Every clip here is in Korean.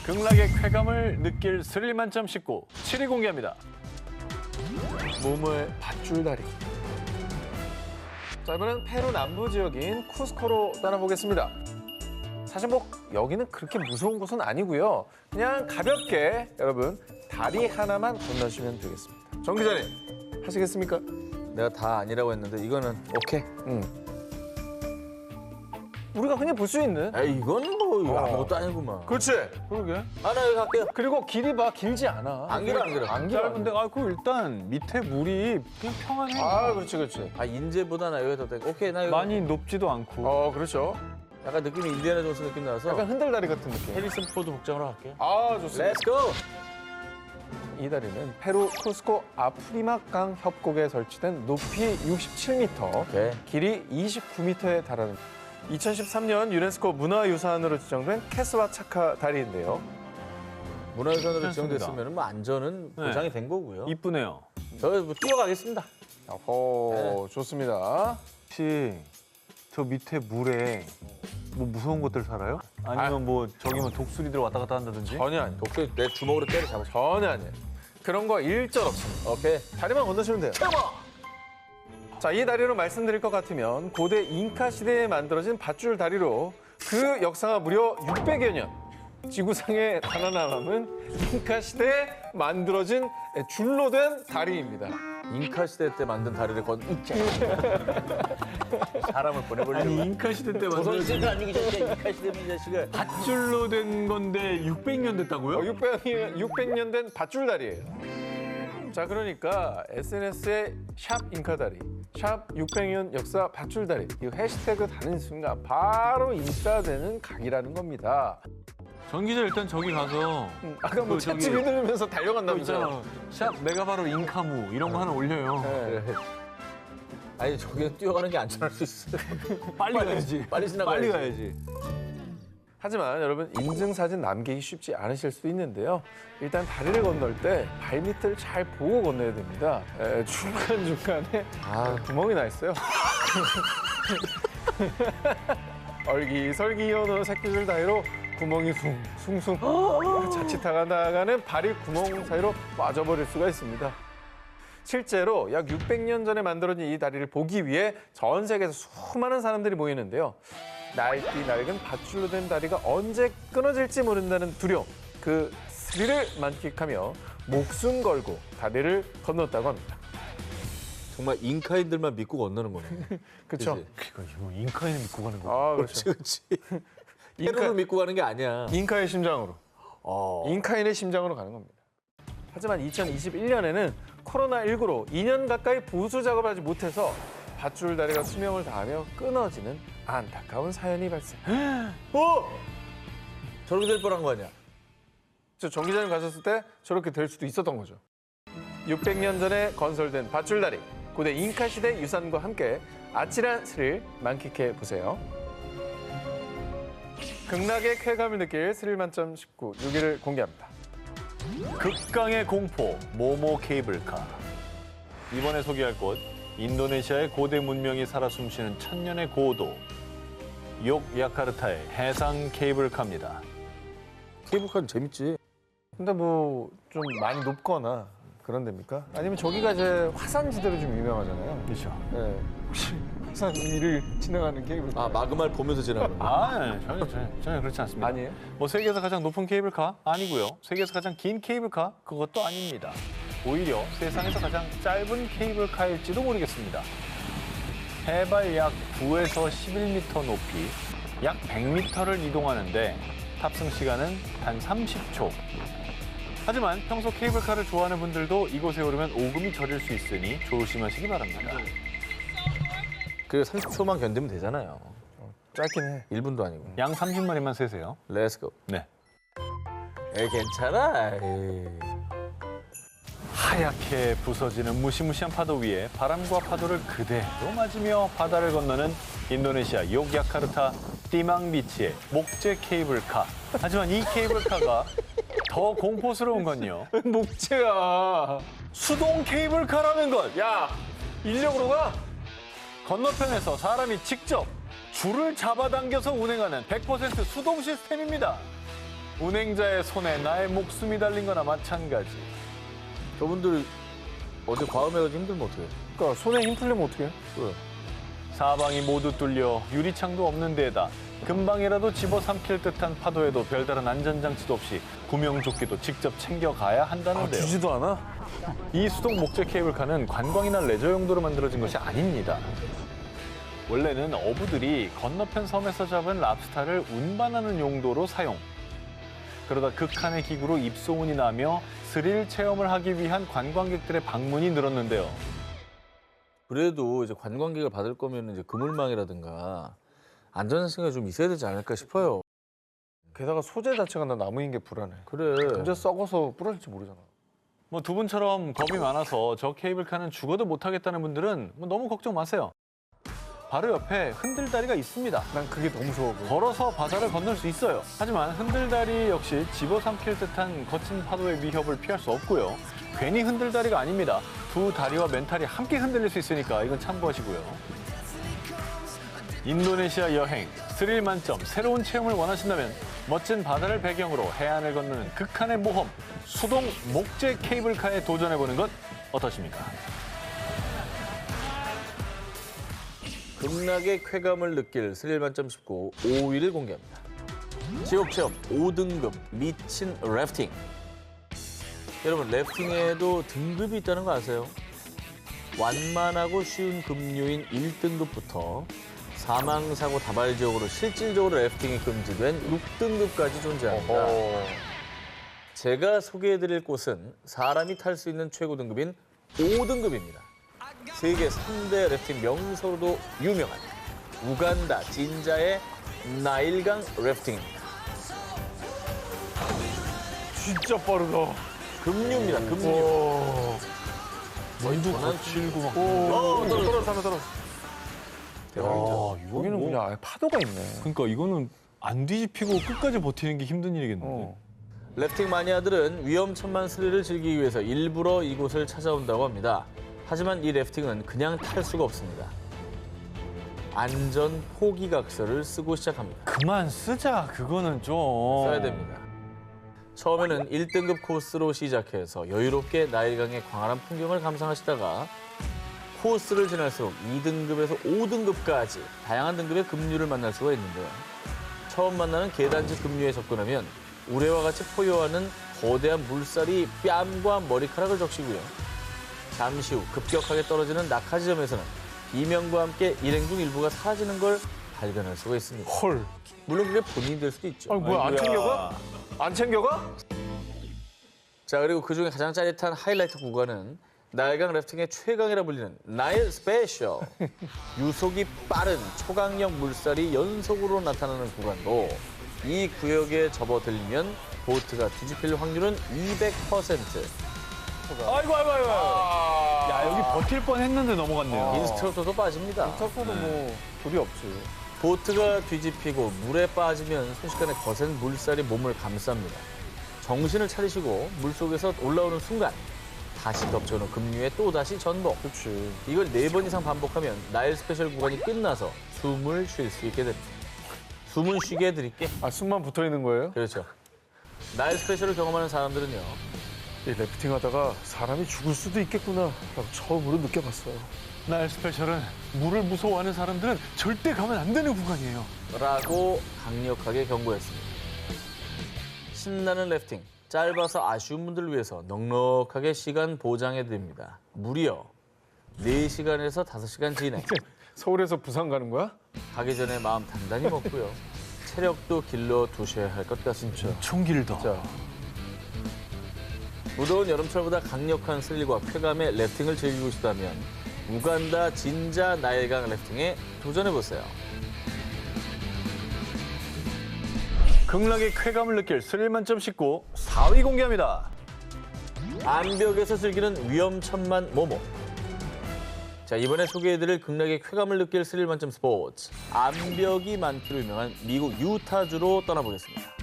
극락의 쾌감을 느낄 스릴 만점 19, 7위 공개합니다. 몸의 밧줄다리. 자, 이번엔 페루 남부 지역인 쿠스코로 떠나보겠습니다. 사실 뭐 여기는 그렇게 무서운 곳은 아니고요. 그냥 가볍게 여러분 다리 하나만 건너시면 되겠습니다. 정 기자님 하시겠습니까? 내가 다 아니라고 했는데 이거는 오케이. 우리가 흔히 볼 수 있는. 에이, 이건 뭐 아무것도 아니구만. 그렇지. 그러게. 하나 여기 갈게요. 그리고 길이 봐 길지 않아. 안 길어, 안 길어. 안 길어. 짧은데, 그 일단 밑에 물이 그냥 평안해. 아, 그렇지, 그렇지. 아, 인제보다 나 여기 더 돼. 오케이, 나 이거. 많이 높지도 않고. 그렇죠. 약간 느낌이 인디애나 존스 느낌 나서 약간 흔들다리 같은 느낌. 해리슨 포드 복장으로 갈게요. 아, 좋습니다. 렛츠 고! 이 다리는 페루 쿠스코 아프리막 강 협곡에 설치된 높이 67m, 오케이. 길이 29m에 달하는 2013년 유네스코 문화유산으로 지정된 케스와 차카 다리인데요. 문화유산으로 괜찮습니다. 지정됐으면 뭐 안전은 네. 보장이 된 거고요. 이쁘네요. 저 뭐 뛰어가겠습니다. 좋습니다. 혹시 저 밑에 물에 뭐 무서운 것들 살아요? 아니면 뭐 저기 뭐 독수리들 왔다 갔다 한다든지? 전혀 아니에요. 독수리 내 주먹으로 때려 잡아. 전혀 아니에요. 그런 거 일절 없습니다. 오케이. 다리만 건너시면 돼요. 자, 이 다리로 말씀드릴 것 같으면 고대 잉카 시대에 만들어진 밧줄 다리로 그 역사가 무려 600여 년. 지구상에 단 하나 남은 잉카 시대에 만들어진 줄로 된 다리입니다. 잉카 시대 때 만든 다리를 건 있자. 사람을 보내버리려고. 아니 잉카 시대 때 만든 조선시대 아니기 전에 잉카 시대면 이 자식을. 밧줄로 된 건데 600년 됐다고요? 600년 된 밧줄 다리예요. 자, 그러니까 SNS에 샵 잉카다리, 샵 600년 역사 밧줄다리 이 해시태그 다는 순간 바로 인싸되는 각이라는 겁니다. 정 기자 일단 저기 가서 아까 뭐 저기 챗집 읽으면서 또 달려간다면서요. 있잖아. 샵 내가 바로 잉카무 이런 거 하나 올려요. 네. 그래. 아니 저기 뛰어가는 게 안전할 수 있어. 빨리 가야지. 빨리 지나가야지. 빨리 가야지. 하지만 여러분 인증사진 남기기 쉽지 않으실 수도 있는데요. 일단 다리를 건널 때 발밑을 잘 보고 건너야 됩니다. 중간중간에 구멍이 나 있어요. 얼기설기 연어 새끼줄 다리로 구멍이 숭숭 자칫하다가는 발이 구멍 사이로 빠져버릴 수가 있습니다. 실제로 약 600년 전에 만들어진 이 다리를 보기 위해 전 세계에서 수많은 사람들이 모이는데요. 날뛰 낡은 밧줄로 된 다리가 언제 끊어질지 모른다는 두려움, 그 스릴을 만끽하며 목숨 걸고 다리를 건넜다고 합니다. 정말 잉카인들만 믿고 건너는 거네. 그렇죠? 그치? 이거 잉카인을 믿고 가는 거. 아, 그렇죠. 그렇지. 페루를 믿고 가는 게 아니야. 잉카의 심장으로. 잉카인의 심장으로 가는 겁니다. 하지만 2021년에는 코로나19로 2년 가까이 보수 작업을 하지 못해서 밧줄 다리가 수명을 다하며 끊어지는 안타까운 사연이 발생. 저렇게 될 뻔한 거 아니야? 정 기자님 가셨을 때 저렇게 될 수도 있었던 거죠. 600년 전에 건설된 밧줄 다리, 고대 잉카 시대 유산과 함께 아찔한 스릴 만끽해 보세요. 극락의 쾌감을 느낄 스릴 만점 19, 6위를 공개합니다. 극강의 공포 모모 케이블카. 이번에 소개할 곳 인도네시아의 고대 문명이 살아 숨쉬는 천년의 고도 욕야카르타의 해상 케이블카입니다. 케이블카는 재밌지. 근데 뭐 좀 많이 높거나 그런 데입니까? 아니면 저기가 이제 화산지대로 좀 유명하잖아요. 그렇죠. 네. 혹시 화산 위를 지나가는 케이블카? 아 마그마를 보면서 지나가는 거. 전혀 그렇지 않습니다. 아니에요? 뭐 세계에서 가장 높은 케이블카 아니고요. 세계에서 가장 긴 케이블카 그것도 아닙니다. 오히려 세상에서 가장 짧은 케이블카일지도 모르겠습니다. 해발 약 9에서 11m 높이 약 100m를 이동하는데 탑승 시간은 단 30초. 하지만 평소 케이블카를 좋아하는 분들도 이곳에 오르면 오금이 저릴 수 있으니 조심하시기 바랍니다. 그 30초만 견디면 되잖아요. 짧긴 해. 1분도 아니고. 양 30마리만 세세요. 렛츠고. 네. 에이 괜찮아. 에이. 하얗게 부서지는 무시무시한 파도 위에 바람과 파도를 그대로 맞으며 바다를 건너는 인도네시아 욕야카르타 띠망비치의 목재 케이블카. 하지만 이 케이블카가 더 공포스러운 건요. 목재야. 수동 케이블카라는 것. 야, 인력으로 가? 건너편에서 사람이 직접 줄을 잡아당겨서 운행하는 100% 수동 시스템입니다. 운행자의 손에 나의 목숨이 달린 거나 마찬가지. 저분들 어디 과음해가지고 힘들면 어떡해? 그러니까 손에 힘 풀리면 어떡해? 그래. 사방이 모두 뚫려 유리창도 없는 데에다 금방이라도 집어삼킬 듯한 파도에도 별다른 안전장치도 없이 구명조끼도 직접 챙겨가야 한다는데요. 주지도 않아? 이 수동 목재 케이블카는 관광이나 레저 용도로 만들어진 것이 아닙니다. 원래는 어부들이 건너편 섬에서 잡은 랍스타를 운반하는 용도로 사용. 그러다 극한의 기구로 입소문이 나며 스릴 체험을 하기 위한 관광객들의 방문이 늘었는데요. 그래도 이제 관광객을 받을 거면 이제 그물망이라든가 안전장치가 좀 있어야 되지 않을까 싶어요. 게다가 소재 자체가 나 나무인 게 불안해. 그래. 언제 썩어서 부러질지 모르잖아. 뭐 두 분처럼 겁이 많아서 저 케이블카는 죽어도 못 타겠다는 분들은 뭐 너무 걱정 마세요. 바로 옆에 흔들다리가 있습니다. 난 그게 너무 무서워 보여. 걸어서 바다를 건널 수 있어요. 하지만 흔들다리 역시 집어삼킬 듯한 거친 파도의 위협을 피할 수 없고요. 괜히 흔들다리가 아닙니다. 두 다리와 맨탈이 함께 흔들릴 수 있으니까 이건 참고하시고요. 인도네시아 여행, 스릴 만점, 새로운 체험을 원하신다면 멋진 바다를 배경으로 해안을 건너는 극한의 모험, 수동 목재 케이블카에 도전해보는 것 어떠십니까? 극락의 쾌감을 느낄 스릴 만점 19 5위를 공개합니다. 지옥체험 5등급 미친 래프팅. 여러분 래프팅에도 등급이 있다는 거 아세요? 완만하고 쉬운 급류인 1등급부터 사망사고 다발적으로 실질적으로 래프팅이 금지된 6등급까지 존재합니다. 제가 소개해드릴 곳은 사람이 탈 수 있는 최고 등급인 5등급입니다. 세계 3대 래프팅 명소로도 유명한 우간다 진자의 나일강 래프팅입니다. 진짜 빠르다. 급류입니다, 급류. 원두 거칠고 막. 떨어져. 대박이죠. 여기는 그냥 아예 파도가 있네. 그러니까 이거는 안 뒤집히고 끝까지 버티는 게 힘든 일이겠는데. 래프팅 마니아들은 위험천만 스릴을 즐기기 위해서 일부러 이곳을 찾아온다고 합니다. 하지만 이 래프팅은 그냥 탈 수가 없습니다. 안전 포기각서를 쓰고 시작합니다. 그만 쓰자. 그거는 좀. 써야 됩니다. 처음에는 1등급 코스로 시작해서 여유롭게 나일강의 광활한 풍경을 감상하시다가 코스를 지날수록 2등급에서 5등급까지 다양한 등급의 급류를 만날 수가 있는데요. 처음 만나는 계단지 급류에 접근하면 우레와 같이 포효하는 거대한 물살이 뺨과 머리카락을 적시고요. 잠시 후 급격하게 떨어지는 낙하 지점에서는 이명과 함께 일행 중 일부가 사라지는 걸 발견할 수가 있습니다. 헐. 물론 그게 본인이 될 수도 있죠. 아니 뭐야 안 챙겨가? 안 챙겨가? 자, 그리고 그중에 가장 짜릿한 하이라이트 구간은 나일강 래프팅의 최강이라 불리는 나일 스페셜. 유속이 빠른 초강력 물살이 연속으로 나타나는 구간도 이 구역에 접어들면 보트가 뒤집힐 확률은 200%. 아이고. 야, 여기 버틸 뻔 했는데 넘어갔네요. 인스트럭터도 빠집니다. 탁구도 뭐 둘이 없지. 보트가 뒤집히고 물에 빠지면 순식간에 거센 물살이 몸을 감쌉니다. 정신을 차리시고 물속에서 올라오는 순간 다시 덮쳐오는 급류에 또다시 전복. 그렇지. 이걸 4번 이상 반복하면 나일 스페셜 구간이 끝나서 숨을 쉴 수 있게 됩니다. 숨은 쉬게 해드릴게. 아 숨만 붙어 있는 거예요? 그렇죠. 나일 스페셜을 경험하는 사람들은요. 이 래프팅 하다가 사람이 죽을 수도 있겠구나 라고 처음으로 느껴봤어요. 나일 스페셜은 물을 무서워하는 사람들은 절대 가면 안 되는 구간이에요. 라고 강력하게 경고했습니다. 신나는 래프팅, 짧아서 아쉬운 분들을 위해서 넉넉하게 시간 보장해드립니다. 무려 4시간에서 5시간 진행. 서울에서 부산 가는 거야? 가기 전에 마음 단단히 먹고요. 체력도 길러두셔야 할 것 같습니다. 엄청 길다. 자, 무더운 여름철보다 강력한 스릴과 쾌감의 래프팅을 즐기고 싶다면 우간다 진자 나일강 래프팅에 도전해보세요. 극락의 쾌감을 느낄 스릴 만점 19 4위 공개합니다. 암벽에서 즐기는 위험천만 모모. 자, 이번에 소개해드릴 극락의 쾌감을 느낄 스릴 만점 스포츠. 암벽이 많기로 유명한 미국 유타주로 떠나보겠습니다.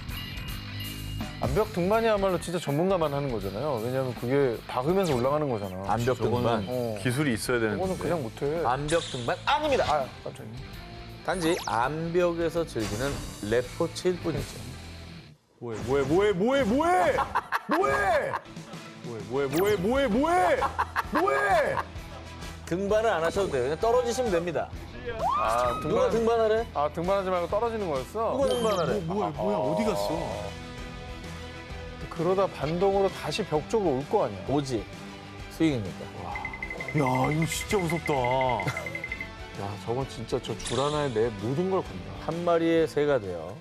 암벽 등반이야말로 진짜 전문가만 하는 거잖아요. 왜냐하면 그게 박으면서 올라가는 거잖아. 암벽 등반. 기술이 있어야 되는데. 그거는 그냥 못해. 암벽 등반 아닙니다. 아 깜짝이야. 단지 암벽에서 즐기는 레포츠일 뿐이죠. 뭐해? 등반을 안 하셔도 돼요. 그냥 떨어지시면 됩니다. 아, 누가 등반하래? 아, 등반하지 말고 떨어지는 거였어? 누가 등반하래? 뭐야, 어디 갔어? 그러다 반동으로 다시 벽 쪽으로 올 거 아니야. 오지. 스윙입니다. 야, 이거 진짜 무섭다. 야, 저건 진짜 저 줄 하나에 내 모든 걸 건다. 한 마리의 새가 돼요.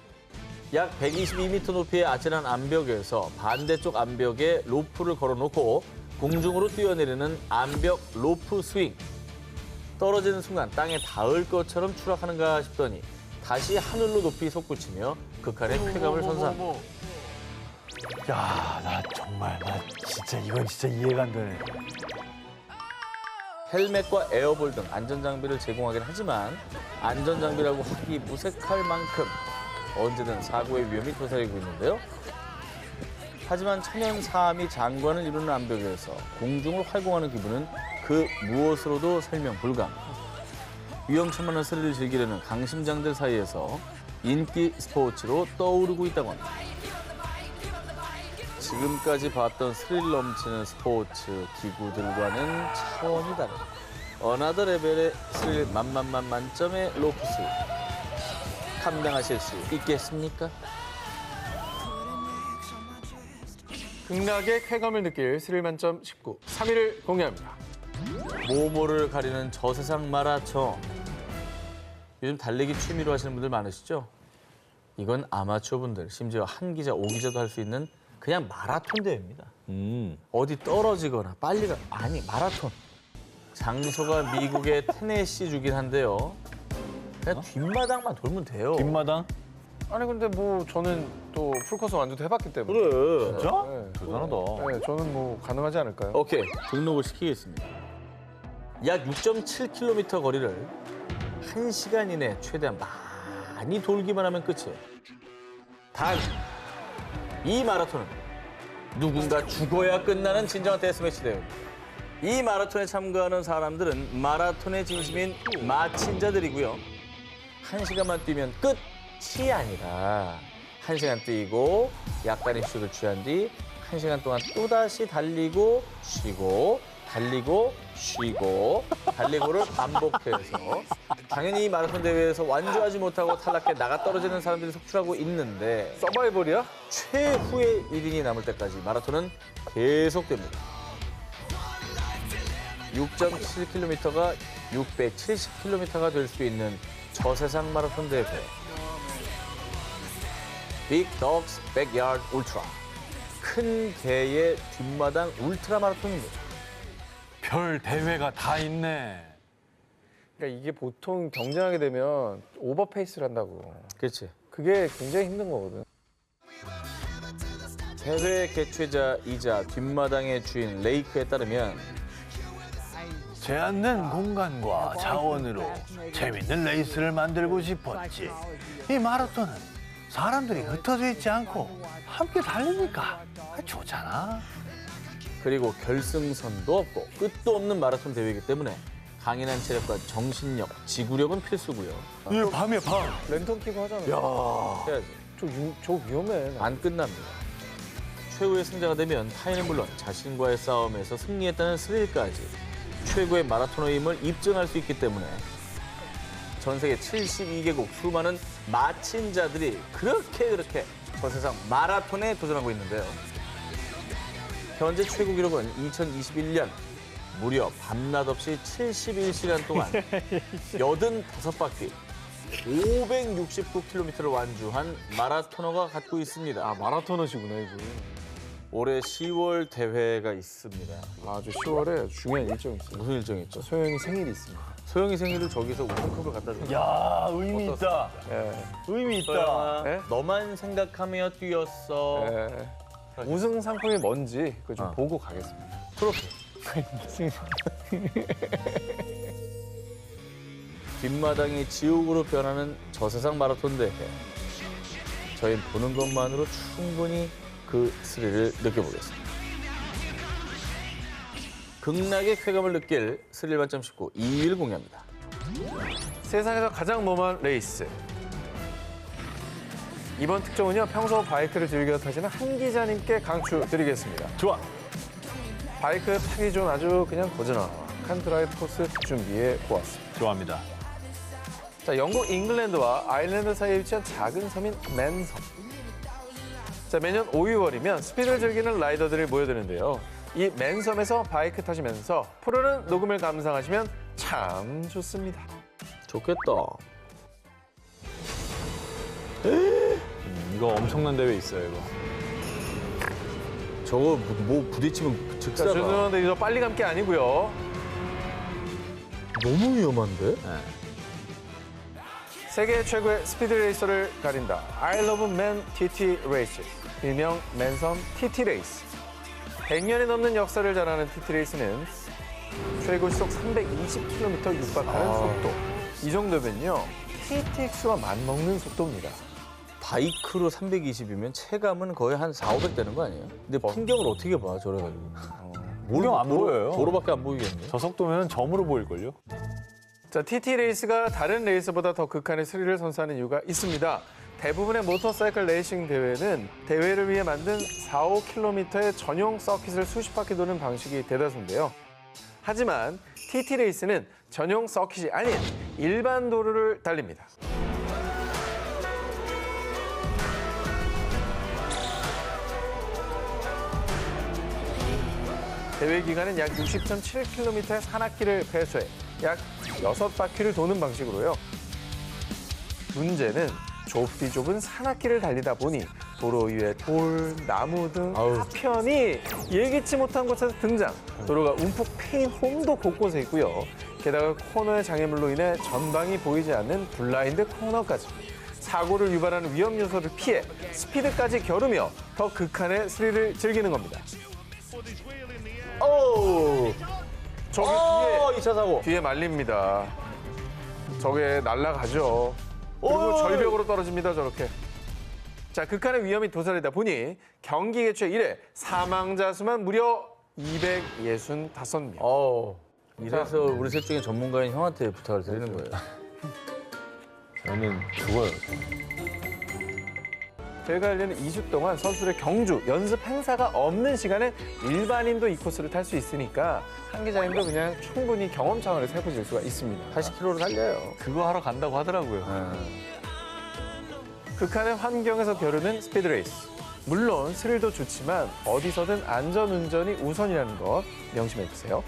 약 122m 높이의 아찔한 암벽에서 반대쪽 암벽에 로프를 걸어놓고 공중으로 뛰어내리는 암벽 로프 스윙. 떨어지는 순간 땅에 닿을 것처럼 추락하는가 싶더니 다시 하늘로 높이 솟구치며 극한의 쾌감을 선사합니다. 야, 나 진짜 이건 진짜 이해가 안 되네. 헬멧과 에어볼 등 안전장비를 제공하긴 하지만 안전장비라고 하기 무색할 만큼 언제든 사고의 위험이 도사리고 있는데요. 하지만 천연사암이 장관을 이루는 암벽에서 공중을 활공하는 기분은 그 무엇으로도 설명 불가. 위험천만한 스릴을 즐기려는 강심장들 사이에서 인기 스포츠로 떠오르고 있다고 합니다. 지금까지 봤던 스릴 넘치는 스포츠 기구들과는 차원이 다른 어나더 레벨의 스릴 만점의 로프 스윙. 감당하실 수 있겠습니까? 극락의 쾌감을 느낄 스릴 만점 19. 3위를 공개합니다. 모모를 가리는 저세상 마라톤. 요즘 달리기 취미로 하시는 분들 많으시죠? 이건 아마추어 분들, 심지어 한 기자, 오 기자도 할 수 있는 그냥 마라톤 대회입니다. 어디 떨어지거나 빨리 가, 아니 마라톤. 장소가 미국의 테네시주긴 한데요. 그냥 뒷마당만 돌면 돼요. 뒷마당? 아니, 근데 뭐 저는 또 풀코스 완주도 해봤기 때문에. 그래. 진짜? 네. 대단하다. 네, 저는 뭐 가능하지 않을까요? 오케이, 등록을 시키겠습니다. 약 6.7km 거리를 1시간 이내 최대한 많이 돌기만 하면 끝이에요. 단, 이 마라톤은 누군가 죽어야 끝나는 진정한 데스매치 대회입니다. 이 마라톤에 참가하는 사람들은 마라톤의 진심인 마친자들이고요. 1시간만 뛰면 끝이 아니라 1시간 뛰고 약간의 휴식을 취한 뒤 1시간 동안 또다시 달리고 쉬고 달리고 쉬고 달리고를 반복해서 당연히 이 마라톤 대회에서 완주하지 못하고 탈락해 나가 떨어지는 사람들이 속출하고 있는데 서바이벌이야? 최후의 1인이 남을 때까지 마라톤은 계속됩니다. 6.7km가 670km가 될 수 있는 저세상 마라톤 대회. 빅 덕스 백야드 울트라. 큰 개의 뒷마당 울트라 마라톤입니다. 별 대회가 다 있네. 그러니까 이게 보통 경쟁하게 되면 오버페이스를 한다고. 그렇지. 그게 굉장히 힘든 거거든. 대회 개최자이자 뒷마당의 주인 레이크에 따르면 제한된 공간과 자원으로 재밌는 레이스를 만들고 싶었지. 이 마라톤은 사람들이 흩어져 있지 않고 함께 달리니까 좋잖아. 그리고 결승선도 없고 끝도 없는 마라톤 대회이기 때문에 강인한 체력과 정신력, 지구력은 필수고요. 이 밤이야, 밤. 랜턴 끼고 하잖아. 해야지. 저 위험해. 안 끝납니다. 최후의 승자가 되면 타인은 물론 자신과의 싸움에서 승리했다는 스릴까지 최고의 마라토너임을 입증할 수 있기 때문에 전 세계 72개국 수많은 마친자들이 그렇게 저 세상 마라톤에 도전하고 있는데요. 현재 최고 기록은 2021년 무려 밤낮 없이 71시간 동안 85바퀴 569km를 완주한 마라토너가 갖고 있습니다. 아, 마라토너시구나, 이분. 올해 10월 대회가 있습니다. 아, 저 10월에 중요한 일정이 있어요. 무슨 일정이 있죠? 소영이 생일이 있습니다. 소영이 생일을 저기서 우승컵을 갖다 줍니다. 야, 의미 있다. 예. 의미 있다. 소영아, 네? 너만 생각하며 뛰었어. 예. 우승 상품이 뭔지 그거 좀 어. 보고 가겠습니다. 트로피. 뒷마당이 지옥으로 변하는 저세상 마라톤 대회. 저희는 보는 것만으로 충분히 그 스릴을 느껴보겠습니다. 극락의 쾌감을 느낄 스릴 만점 19 2위를 공개합니다. 세상에서 가장 머한 레이스. 이번 특종은요, 평소 바이크를 즐겨 타시는 한 기자님께 강추드리겠습니다. 좋아. 바이크 타기 좋은 아주 그냥 고즈넉한 드라이브 코스 준비해 보았습니다. 좋아합니다. 자, 영국 잉글랜드와 아일랜드 사이에 위치한 작은 섬인 맨섬. 자, 매년 5, 6월이면 스피드를 즐기는 라이더들이 모여드는데요. 이 맨섬에서 바이크 타시면서 푸르른 녹음을 감상하시면 참 좋습니다. 좋겠다. 이거 엄청난 대회 있어요, 이거. 저거 뭐 부딪히면 자, 즉사가 죄송한데 이거 빨리 감기 아니고요. 너무 위험한데? 네. 세계 최고의 스피드 레이서를 가린다. I Love Man TT Races. 일명 맨섬 TT 레이스. 100년이 넘는 역사를 자랑하는 TT 레이스는 최고 시속 320km 육박하는 속도. 이 정도면요, KTX와 맞먹는 속도입니다. 바이크로 320이면 체감은 거의 한 4, 500 되는 거 아니에요? 근데 풍경을 어떻게 봐, 저래가지고. 풍경 안 보여요. 도로밖에 안 보이겠네. 저 속도면 점으로 보일걸요? 자, TT 레이스가 다른 레이스보다 더 극한의 스릴을 선사하는 이유가 있습니다. 대부분의 모터사이클 레이싱 대회는 대회를 위해 만든 4, 5km의 전용 서킷을 수십 바퀴 도는 방식이 대다수인데요. 하지만 TT 레이스는 전용 서킷이 아닌 일반 도로를 달립니다. 대회 기간은 약 60.7km의 산악기를 배수해 약 6바퀴를 도는 방식으로요. 문제는 좁디 좁은 산악기를 달리다 보니 도로 위에 돌, 나무 등 아우. 파편이 예기치 못한 곳에서 등장. 도로가 움푹 패인 홈도 곳곳에 있고요. 게다가 코너의 장애물로 인해 전방이 보이지 않는 블라인드 코너까지. 사고를 유발하는 위험 요소를 피해 스피드까지 겨루며 더 극한의 스릴을 즐기는 겁니다. 오! 저기 어, 2차 사고. 뒤에 말립니다. 저게 날아가죠. 그리고 어이. 절벽으로 떨어집니다, 저렇게. 자, 극한의 위험이 도사리다 보니 경기 개최 이래 사망자 수만 무려 265명. 이래서 우리 셋 중에 전문가인 형한테 부탁을 드리는 거예요. 저는 죽어요. 대회가 열리는 2주 동안 선수들의 경주, 연습 행사가 없는 시간에 일반인도 이 코스를 탈 수 있으니까 한 기자님도 그냥 충분히 경험 차원에서 해보실 수가 있습니다. 80km로 달려요. 그거 하러 간다고 하더라고요. 극한의 환경에서 겨루는 스피드 레이스. 물론 스릴도 좋지만 어디서든 안전 운전이 우선이라는 것 명심해 주세요.